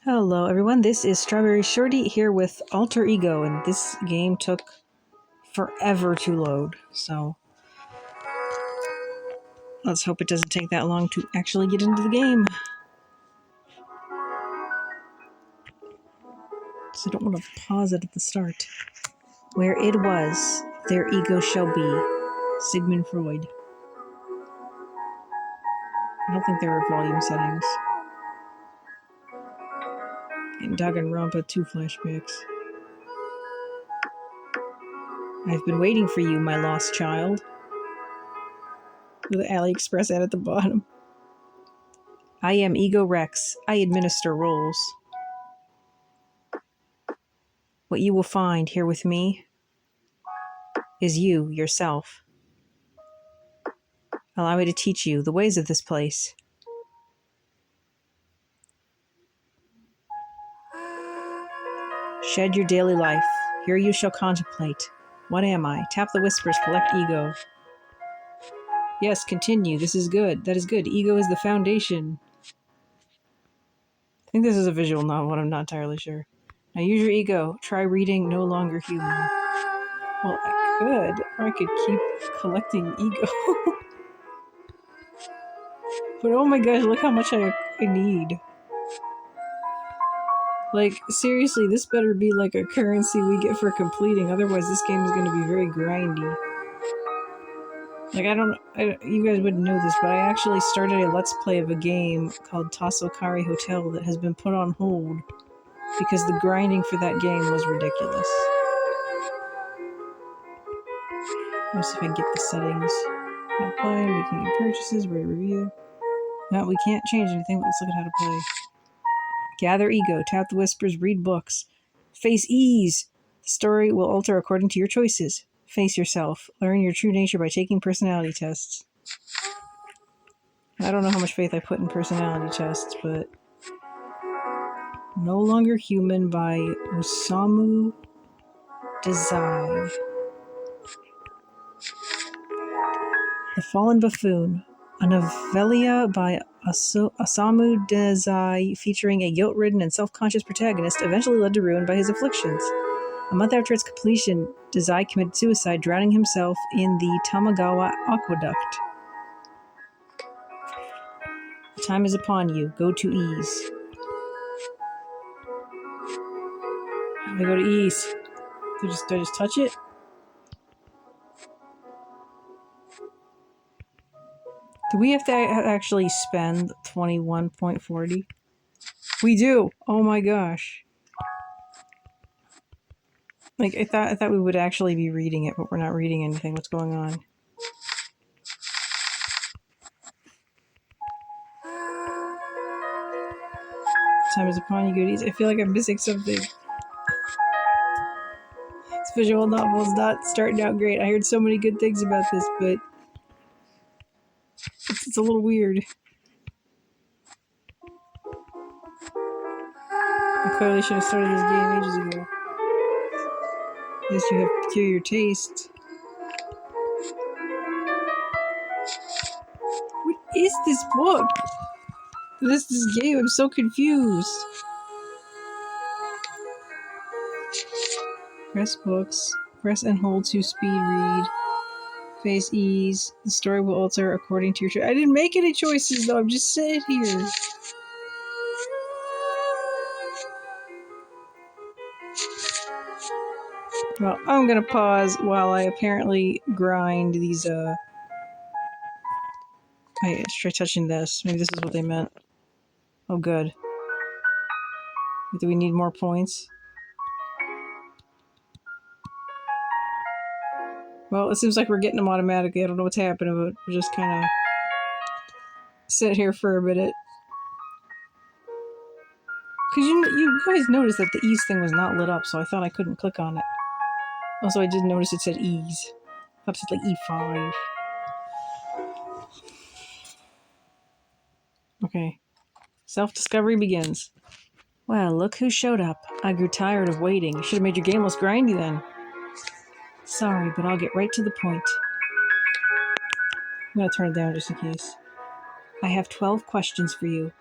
Hello everyone, this is StrawberryShorty here with Alter Ego, and this game took forever to load, so let's hope it doesn't take that long to actually get into the game. So I don't want to pause it at the start. Where it was, their ego shall be. Sigmund Freud. I don't think there are volume settings. And Danganronpa 2 flashbacks. I've been waiting for you, my lost child. With the AliExpress ad at the bottom. I am Ego Rex. I administer roles. What you will find here with me is you, yourself. Allow me to teach you the ways of this place. Shed your daily life. Here you shall contemplate. What am I? Tap the whispers, collect ego. Yes, continue. This is good. That is good. Ego is the foundation. I think this is a visual novel, I'm not entirely sure. Now use your ego. Try reading No Longer Human. Well, I could, or I could keep collecting ego. But oh my gosh, look how much I need. Like, seriously, this better be like a currency we get for completing, otherwise this game is going to be very grindy. Like, you guys wouldn't know this, but I actually started a Let's Play of a game called Tasokari Hotel that has been put on hold because the grinding for that game was ridiculous. Let's see if I can get the settings. Apply, we can get purchases, rate review. No, we can't change anything, but let's look at how to play. Gather ego, tap the whispers, read books. Face ease. The story will alter according to your choices. Face yourself. Learn your true nature by taking personality tests. I don't know how much faith I put in personality tests, but... No Longer Human by Osamu Dazai. The Fallen Buffoon. A novella by Osamu Dazai featuring a guilt-ridden and self-conscious protagonist eventually led to ruin by his afflictions. A month after its completion, Dazai committed suicide, drowning himself in the Tamagawa Aqueduct. The time is upon you. Go to ease. How do I go to ease? Do I just touch it? Do we have to actually spend 21.40? We do! Oh my gosh. Like, I thought we would actually be reading it, but we're not reading anything. What's going on? Time is upon you, goodies. I feel like I'm missing something. This visual novel is not starting out great. I heard so many good things about this, but it's a little weird. I clearly should have started this game ages ago. At least you have peculiar taste. What is this book? This game, I'm so confused. Press books. Press and hold to speed read. Face ease. The story will alter according to your choice. I didn't make any choices though, I'm just sitting here. Well, I'm gonna pause while I apparently grind these, I try touching this. Maybe this is what they meant. Oh, good. Do we need more points? Well, it seems like we're getting them automatically. I don't know what's happening, but we'll just kind of sit here for a minute. Because you guys noticed that the ease thing was not lit up, so I thought I couldn't click on it. Also, I did notice it said ease. I thought it said like E5. Okay. Self-discovery begins. Well, look who showed up. I grew tired of waiting. Should have made your game less grindy then. Sorry, but I'll get right to the point. I'm gonna turn it down just in case. I have 12 questions for you.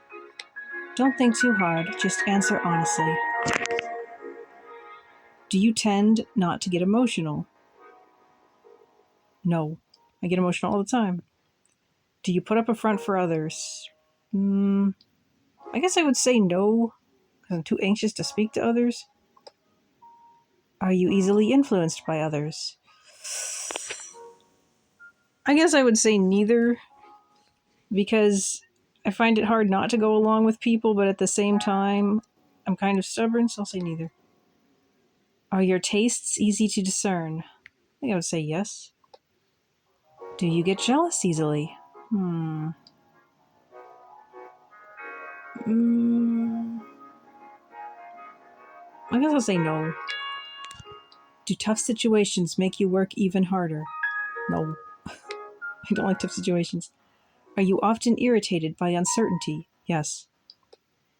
Don't think too hard, just answer honestly. Do you tend not to get emotional? No. I get emotional all the time. Do you put up a front for others? I guess I would say no, because I'm too anxious to speak to others. Are you easily influenced by others? I guess I would say neither, because I find it hard not to go along with people, but at the same time, I'm kind of stubborn, so I'll say neither. Are your tastes easy to discern? I think I would say yes. Do you get jealous easily? I guess I'll say no. Do tough situations make you work even harder? No. I don't like tough situations. Are you often irritated by uncertainty? Yes.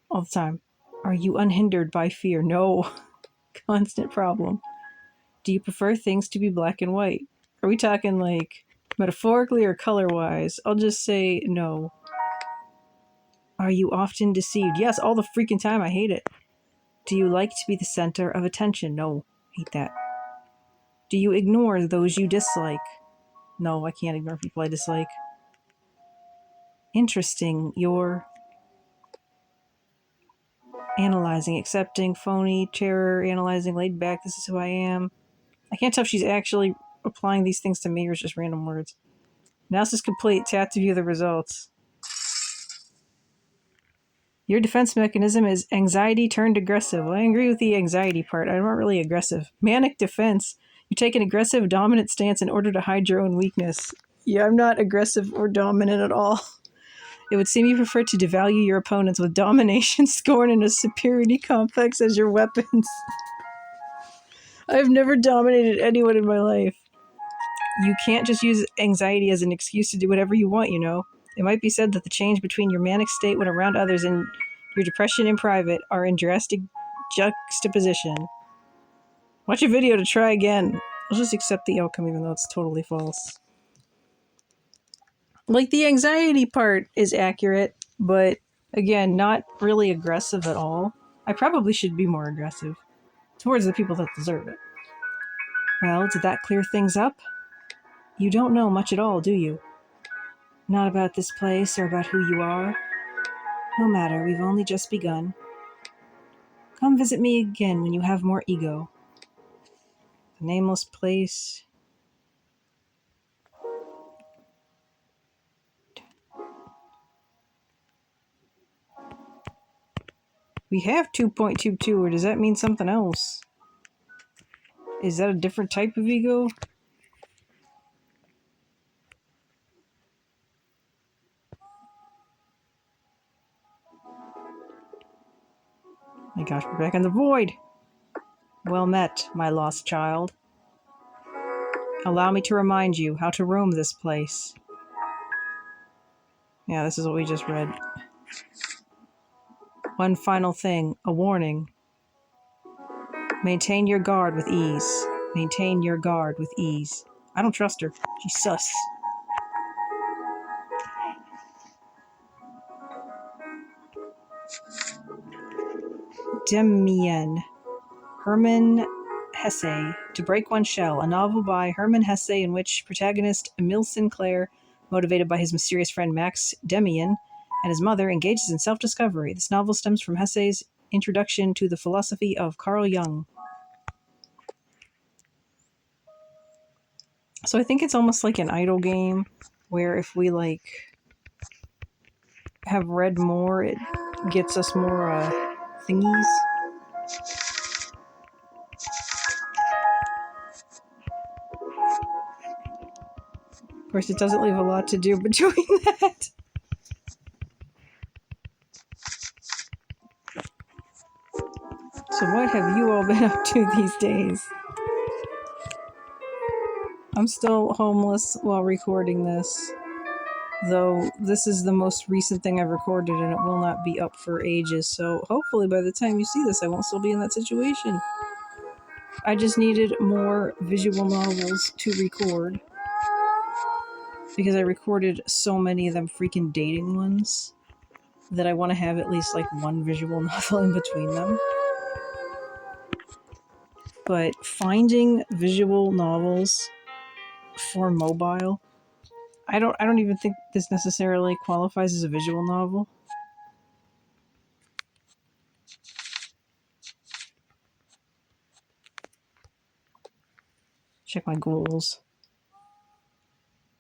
All the time. Are you unhindered by fear? No. Constant problem. Do you prefer things to be black and white? Are we talking like metaphorically or color-wise? I'll just say no. Are you often deceived? Yes, all the freaking time. I hate it. Do you like to be the center of attention? No. Hate that. Do you ignore those you dislike? No, I can't ignore people I dislike. Interesting. You're analyzing, accepting, phony, terror, analyzing, laid back. This is who I am. I can't tell if she's actually applying these things to me or just random words. Analysis complete. Tap to view the results. Your defense mechanism is anxiety turned aggressive. Well, I agree with the anxiety part. I'm not really aggressive. Manic defense. You take an aggressive, dominant stance in order to hide your own weakness. Yeah, I'm not aggressive or dominant at all. It would seem you prefer to devalue your opponents with domination, scorn, and a superiority complex as your weapons. I've never dominated anyone in my life. You can't just use anxiety as an excuse to do whatever you want, you know. It might be said that the change between your manic state when around others and your depression in private are in drastic juxtaposition. Watch a video to try again. I'll just accept the outcome even though it's totally false. Like, the anxiety part is accurate, but again, not really aggressive at all. I probably should be more aggressive towards the people that deserve it. Well, did that clear things up? You don't know much at all, do you? Not about this place or about who you are. No matter, we've only just begun. Come visit me again when you have more ego. The nameless place. We have 2.22, or does that mean something else? Is that a different type of ego? My gosh, we're back in the void! Well met, my lost child. Allow me to remind you how to roam this place. Yeah, this is what we just read. One final thing, a warning. Maintain your guard with ease. Maintain your guard with ease. I don't trust her. She's sus. Demian. Hermann Hesse. To Break One Shell, a novel by Hermann Hesse in which protagonist Emile Sinclair, motivated by his mysterious friend Max Demian and his mother, engages in self-discovery. This novel stems from Hesse's introduction to the philosophy of Carl Jung. So I think it's almost like an idle game, where if we, like, have read more, it gets us more, thingies. Of course, it doesn't leave a lot to do between that. So what have you all been up to these days? I'm still homeless while recording this, though this is the most recent thing I've recorded and it will not be up for ages, so hopefully by the time you see this I won't still be in that situation. I just needed more visual novels to record, because I recorded so many of them freaking dating ones. that I want to have at least like one visual novel in between them. But finding visual novels for mobile, I don't even think this necessarily qualifies as a visual novel. Check my goals.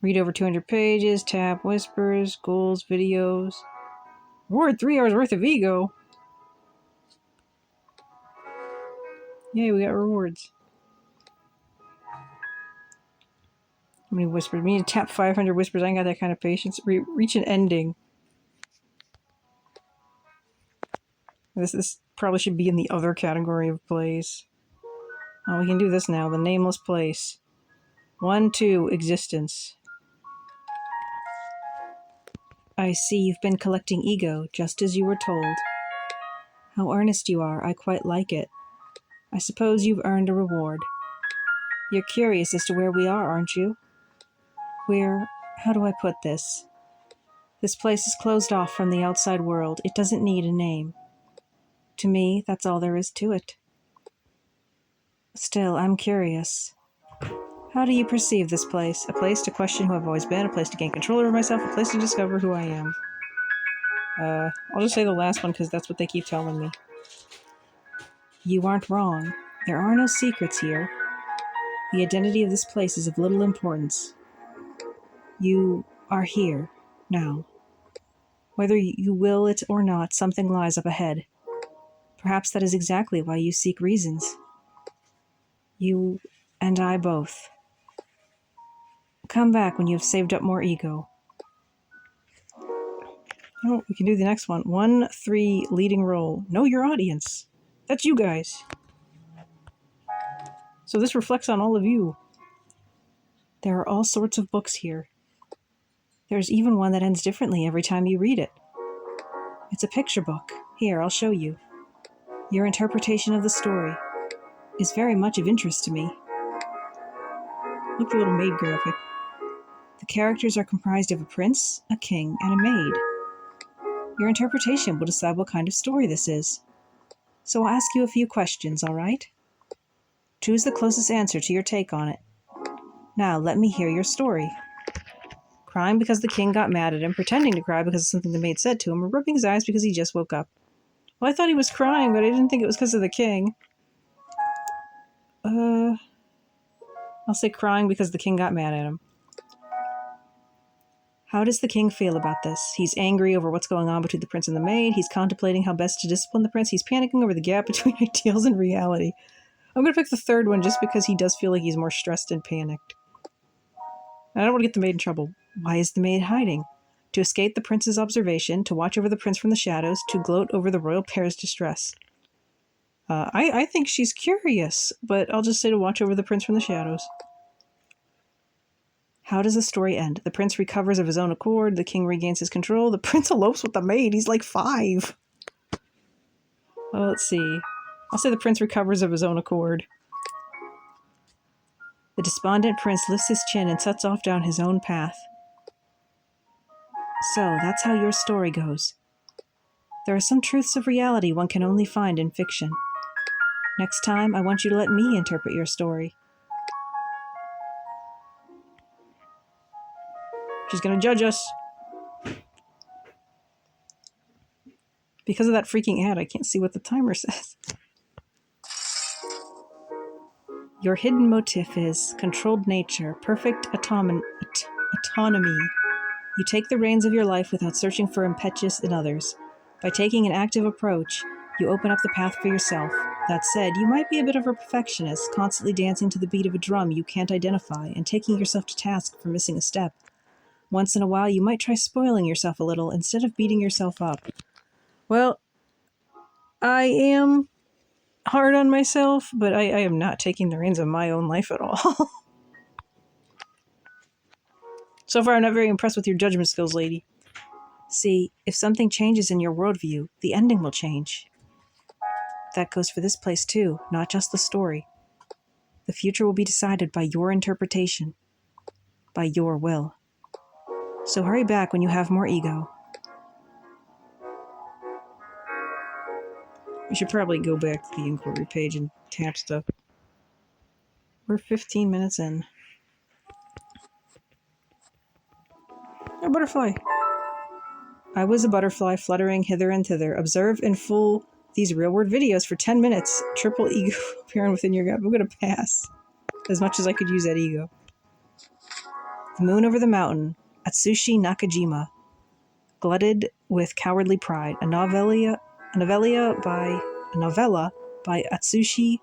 Read over 200 pages, tap whispers, goals, videos. Reward 3 hours worth of ego. Yay, we got rewards. How many whispers? We need to tap 500 whispers. I ain't got that kind of patience. Reach an ending. This probably should be in the other category of plays. Oh, we can do this now. The nameless place. 1, 2, existence. I see you've been collecting ego, just as you were told. How earnest you are. I quite like it. I suppose you've earned a reward. You're curious as to where we are, aren't you? How do I put this? This place is closed off from the outside world. It doesn't need a name. To me, that's all there is to it. Still, I'm curious. How do you perceive this place? A place to question who I've always been, a place to gain control over myself, a place to discover who I am. I'll just say the last one because that's what they keep telling me. You aren't wrong. There are no secrets here. The identity of this place is of little importance. You are here, now. Whether you will it or not, something lies up ahead. Perhaps that is exactly why you seek reasons. You and I both. Come back when you have saved up more ego. Oh, we can do the next one. 1, 3, leading role. Know your audience. That's you guys. So this reflects on all of you. There are all sorts of books here. There's even one that ends differently every time you read it. It's a picture book. Here, I'll show you. Your interpretation of the story is very much of interest to me. Look at the little maid graphic. The characters are comprised of a prince, a king, and a maid. Your interpretation will decide what kind of story this is. So I'll ask you a few questions, all right? Choose the closest answer to your take on it. Now, let me hear your story. Crying because the king got mad at him, pretending to cry because of something the maid said to him, or rubbing his eyes because he just woke up. Well, I thought he was crying, but I didn't think it was because of the king. I'll say crying because the king got mad at him. How does the king feel about this? He's angry over what's going on between the prince and the maid. He's contemplating how best to discipline the prince. He's panicking over the gap between ideals and reality. I'm going to pick the third one just because he does feel like he's more stressed and panicked. I don't want to get the maid in trouble. Why is the maid hiding? To escape the prince's observation, to watch over the prince from the shadows, to gloat over the royal pair's distress. I think she's curious, but I'll just say to watch over the prince from the shadows. How does the story end? The prince recovers of his own accord, the king regains his control, the prince elopes with the maid, he's like 5. Well, let's see. I'll say the prince recovers of his own accord. The despondent prince lifts his chin and sets off down his own path. So, that's how your story goes. There are some truths of reality one can only find in fiction. Next time, I want you to let me interpret your story. She's gonna judge us. Because of that freaking ad, I can't see what the timer says. Your hidden motif is controlled nature, perfect autonomy. You take the reins of your life without searching for impetus in others. By taking an active approach, you open up the path for yourself. That said, you might be a bit of a perfectionist, constantly dancing to the beat of a drum you can't identify and taking yourself to task for missing a step. Once in a while, you might try spoiling yourself a little instead of beating yourself up. Well, I am hard on myself, but I am not taking the reins of my own life at all. So far, I'm not very impressed with your judgment skills, lady. See, if something changes in your worldview, the ending will change. That goes for this place too, not just the story. The future will be decided by your interpretation, by your will. So hurry back when you have more ego. I should probably go back to the inquiry page and tap stuff. We're 15 minutes in. A butterfly. I was a butterfly fluttering hither and thither. Observe in full these real-world videos for 10 minutes. Triple ego appearing within your gap. I'm going to pass. As much as I could use that ego. The moon over the mountain. Atsushi Nakajima. Glutted with cowardly pride. A novella by Atsushi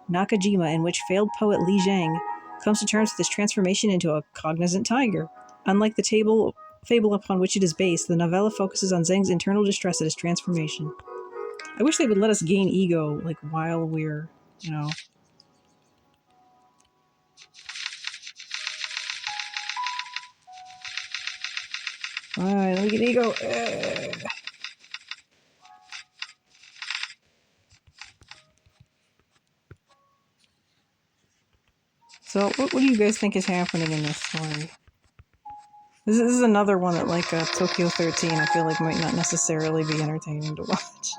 Nakajima in which failed poet Li Zhang comes to terms with his transformation into a cognizant tiger. Unlike the fable upon which it is based, the novella focuses on Zhang's internal distress at his transformation. I wish they would let us gain ego, like, while we're, you know... Alright, let me get ego. So, what do you guys think is happening in this story? This is another one that, like Tokyo 13, I feel like might not necessarily be entertaining to watch.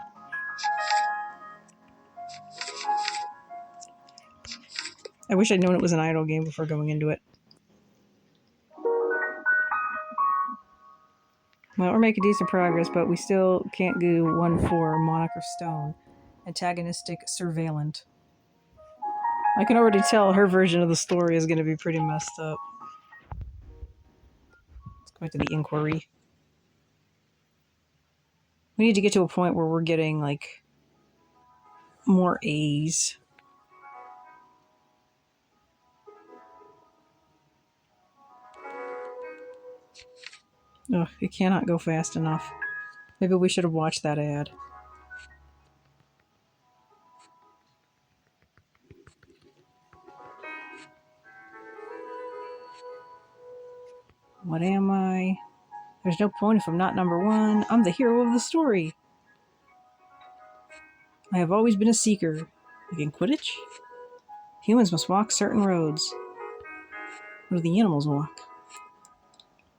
I wish I'd known it was an idle game before going into it. Well, we're making decent progress, but we still can't do 1-4 Monarch of Stone. Antagonistic Surveillant. I can already tell her version of the story is going to be pretty messed up. Let's go back to the inquiry. We need to get to a point where we're getting, like, more A's. Ugh, it cannot go fast enough. Maybe we should have watched that ad. What am I? There's no point if I'm not number one. I'm the hero of the story. I have always been a seeker. Like in Quidditch? Humans must walk certain roads. What do the animals walk?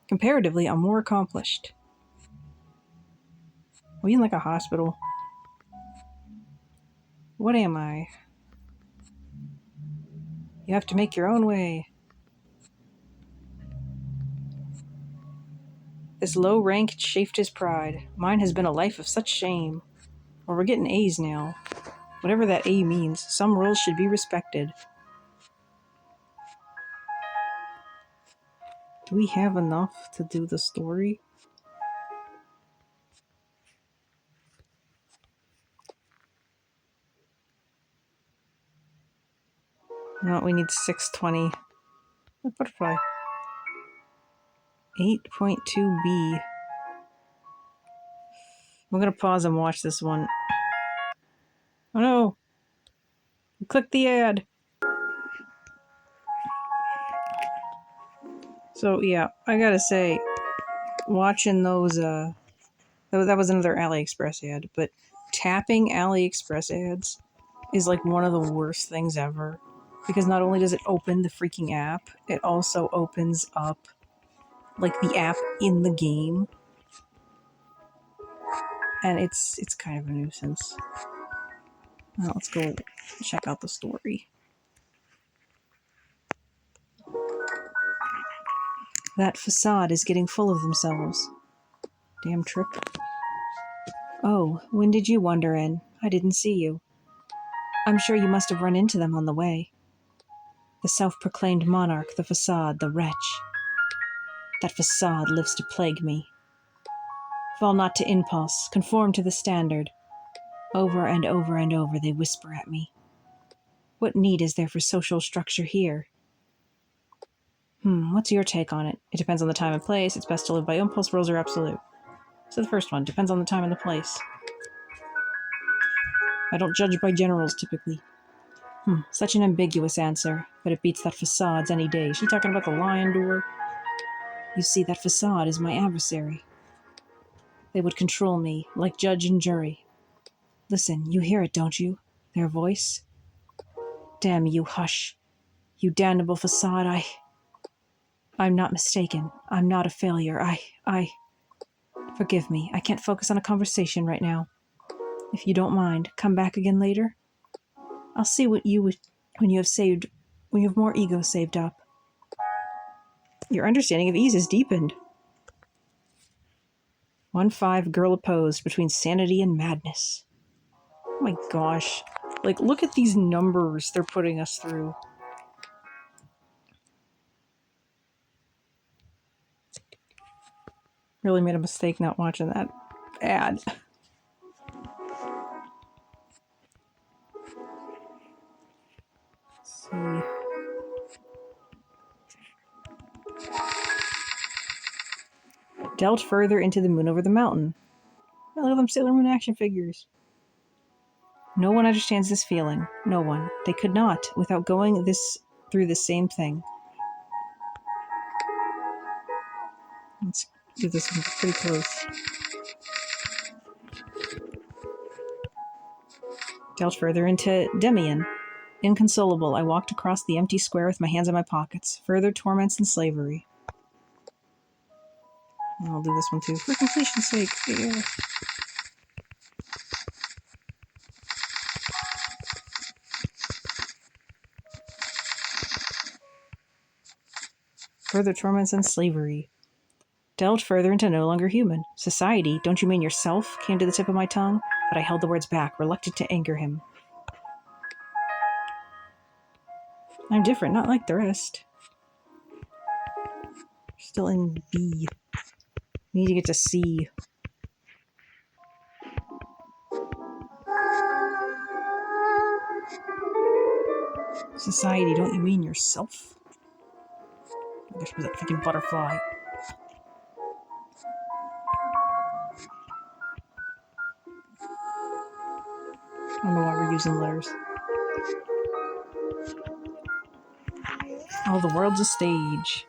Comparatively, I'm more accomplished. Are we in like a hospital? What am I? You have to make your own way. This low rank chafed his pride. Mine has been a life of such shame. Well, we're getting A's now. Whatever that A means, some rules should be respected. Do we have enough to do the story? No, we need 620. What butterfly? 8.2b. I'm gonna pause and watch this one. Oh no! Click the ad! So yeah, I gotta say, watching those, that was another AliExpress ad, but tapping AliExpress ads is like one of the worst things ever. Because not only does it open the freaking app, it also opens up, like, the app in the game. And it's kind of a nuisance. Now let's go check out the story. That facade is getting full of themselves. Damn trick. Oh, when did you wander in? I didn't see you. I'm sure you must have run into them on the way. The self-proclaimed monarch, the facade, the wretch. That facade lives to plague me. Fall not to impulse, conform to the standard. Over and over and over they whisper at me. What need is there for social structure here? What's your take on it? It depends on the time and place. It's best to live by impulse, rules are absolute. So the first one, depends on the time and the place. I don't judge by generals, typically. Such an ambiguous answer, but it beats that facade's any day. Is she talking about the lion door? You see, that facade is my adversary. They would control me, like judge and jury. Listen, you hear it, don't you? Their voice? Damn you, hush. You damnable facade, I'm not mistaken. I'm not a failure. Forgive me. I can't focus on a conversation right now. If you don't mind, come back again later. I'll see what when you have more ego saved up. Your understanding of ease is deepened. 1-5 girl opposed between sanity and madness. Oh my gosh. Like, look at these numbers they're putting us through. Really made a mistake not watching that ad. Let's see. Delved further into the moon over the mountain. Oh, look at them Sailor Moon action figures. No one understands this feeling. No one. They could not, without going through the same thing. Let's do this one pretty close. Delved further into Demian. Inconsolable, I walked across the empty square with my hands in my pockets. Further torments and slavery. I'll do this one too, for completion's sake. Yeah. Further torments and slavery. Delved further into no longer human. Society, don't you mean yourself, came to the tip of my tongue, but I held the words back, reluctant to anger him. I'm different, not like the rest. Still in B. We need to get to C. Society, don't you mean yourself? I guess it was a freaking butterfly. I don't know why we're using letters. Oh, the world's a stage.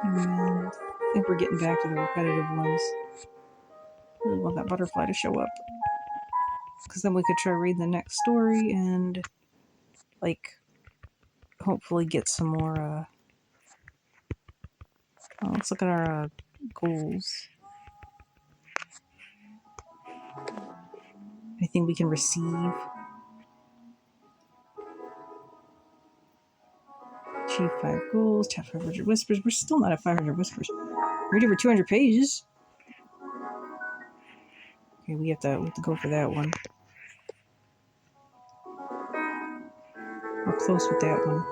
And I think we're getting back to the repetitive ones. I really want that butterfly to show up. Because then we could try reading the next story and, like, hopefully get some more, oh, let's look at our goals. Anything we can receive. Achieve 5 goals, tap 500 whispers. We're still not at 500 whispers. Read over 200 pages. Okay, we have to go for that one. We're close with that one.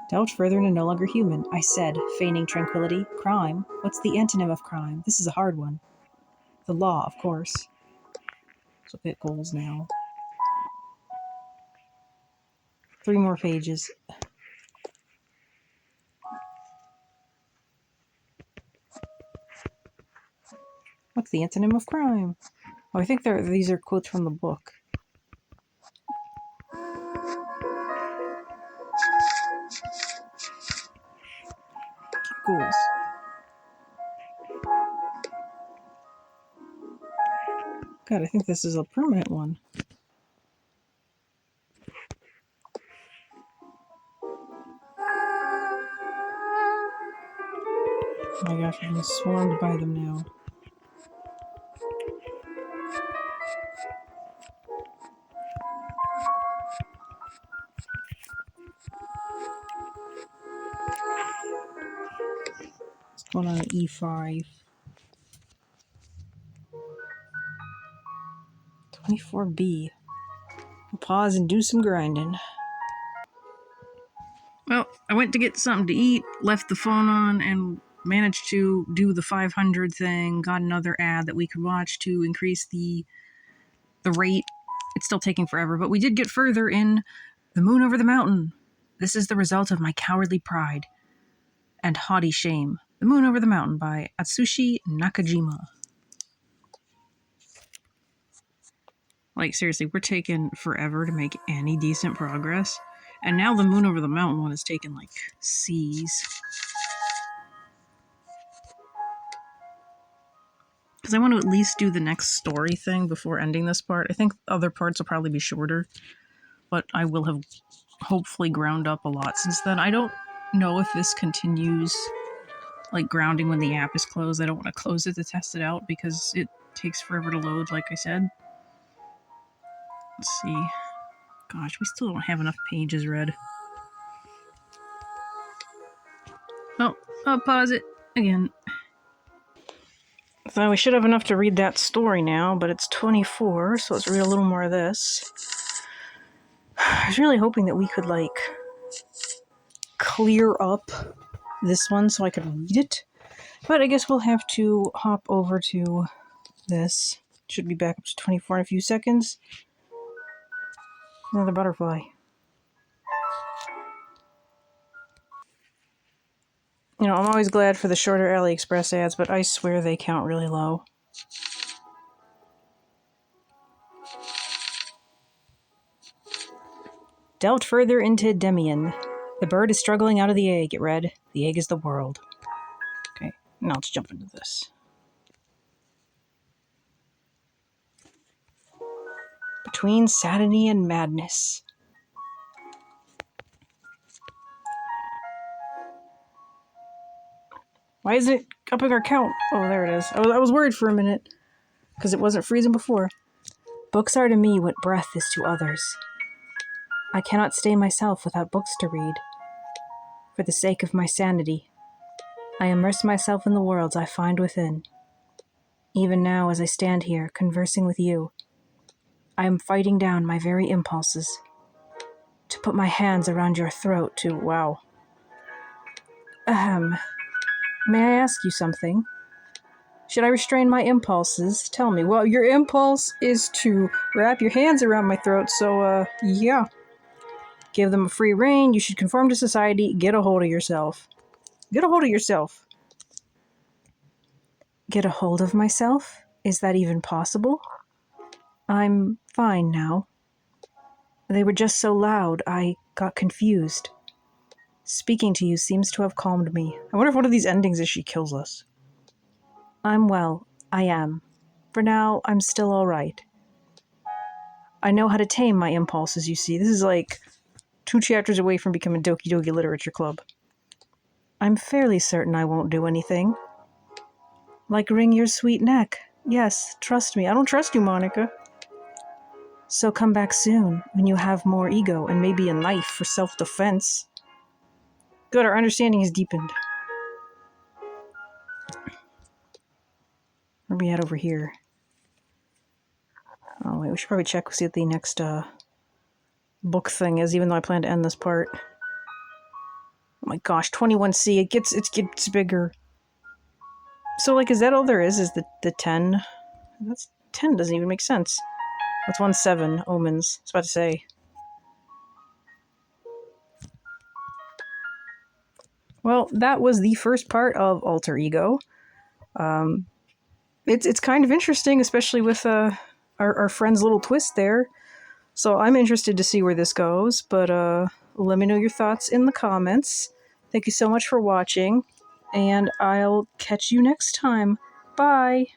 Delved further into no longer human. I said, feigning tranquility. Crime? What's the antonym of crime? This is a hard one. The law, of course. So hit goals now. 3 more pages. What's the antonym of crime? Oh, I think these are quotes from the book. Goals. God, I think this is a permanent one. Oh my gosh, I'm swarmed by them now. What's going on at E5? 24B. We'll pause and do some grinding. Well, I went to get something to eat, left the phone on, and managed to do the 500 thing. Got another ad that we could watch to increase the rate. It's still taking forever, but we did get further in The Moon Over the Mountain. This is the result of my cowardly pride and haughty shame. The Moon Over the Mountain by Atsushi Nakajima. Like, seriously, we're taking forever to make any decent progress. And now the Moon Over the Mountain one is taking, like, C's. because I want to at least do the next story thing before ending this part. I think other parts will probably be shorter, but I will have hopefully ground up a lot since then. I don't know if this continues like grounding when the app is closed. I don't want to close it to test it out because it takes forever to load, like I said. Let's see. Gosh, we still don't have enough pages read. Oh, I'll pause it again. So we should have enough to read that story now, but it's 24, so let's read a little more of this. I was really hoping that we could, like, clear up this one so I could read it. But I guess we'll have to hop over to this. Should be back up to 24 in a few seconds. Another butterfly. You know, I'm always glad for the shorter AliExpress ads, but I swear they count really low. Delved further into Demian. The bird is struggling out of the egg. It read, "The egg is the world." Okay, now let's jump into this. Between sanity and madness. Why isn't it upping our count? Oh, there it is. I was worried for a minute, because it wasn't freezing before. Books are to me what breath is to others. I cannot stay myself without books to read. For the sake of my sanity, I immerse myself in the worlds I find within. Even now, as I stand here, conversing with you, I am fighting down my very impulses. To put my hands around your throat to, wow. May I ask you something? Should I restrain my impulses? Tell me. Well, your impulse is to wrap your hands around my throat, so, yeah. Give them a free rein. You should conform to society. Get a hold of yourself. Get a hold of yourself. Get a hold of myself? Is that even possible? I'm fine now. They were just so loud, I got confused. Speaking to you seems to have calmed me. I wonder if one of these endings is she kills us. I'm well. I am. For now, I'm still all right. I know how to tame my impulses, you see. This is like 2 chapters away from becoming Doki Doki Literature Club. I'm fairly certain I won't do anything. Like wring your sweet neck. Yes, trust me. I don't trust you, Monica. So come back soon, when you have more ego and maybe a knife for self-defense. Good, our understanding has deepened. Where are we at over here? Oh wait, we should probably check, see what the next book thing is, even though I plan to end this part. Oh my gosh, 21C, it gets bigger. So like, is that all there is the 10? That's 10 doesn't even make sense. That's 1-7, Omens. I was about to say. Well, that was the first part of Alter Ego. It's kind of interesting, especially with our friend's little twist there. So I'm interested to see where this goes, but let me know your thoughts in the comments. Thank you so much for watching, and I'll catch you next time. Bye!